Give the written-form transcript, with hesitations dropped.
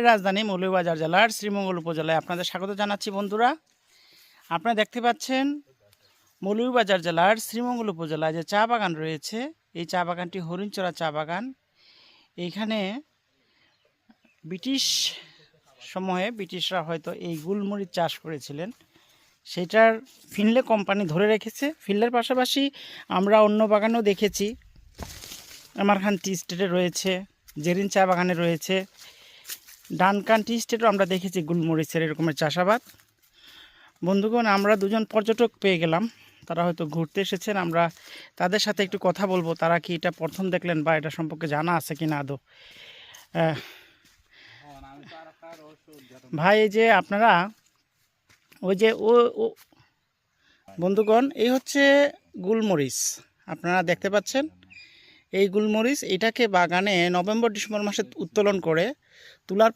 রাজধানী মৌলভীবাজার জেলার শ্রীমঙ্গল উপজেলায় আপনাদের স্বাগত জানাচ্ছি বন্ধুরা। আপনারা দেখতে পাচ্ছেন মৌলভীবাজার জেলার শ্রীমঙ্গল উপজেলায় যে চা বাগান রয়েছে, এই চা বাগানটি হরিণচরা চা বাগান। এইখানে ব্রিটিশরা হয়তো এই গুলমরিচ চাষ করেছিলেন, সেটার ফিনলে কোম্পানি ধরে রেখেছে। ফিনলের পাশাপাশি আমরা অন্য বাগানেও দেখেছি, আমারখান টি স্টেটে রয়েছে, জেরিন চা বাগানে রয়েছে, ডানকান টি স্টেটও আমরা দেখেছি গুলমরিচের এরকমের চাষাবাদ। বন্ধুগণ, আমরা দুজন পর্যটক পেয়ে গেলাম, তারা হয়তো ঘুরতে এসেছেন। আমরা তাদের সাথে একটু কথা বলবো, তারা কি এটা প্রথম দেখলেন বা এটা সম্পর্কে জানা আছে কি না আদৌ। ভাই, এই যে আপনারা ওই যে ও বন্ধুগণ, এই হচ্ছে গুলমরিচ, আপনারা দেখতে পাচ্ছেন এই গুলমরিচ। এটাকে বাগানে নভেম্বর ডিসেম্বর মাসে উত্তোলন করে তোলার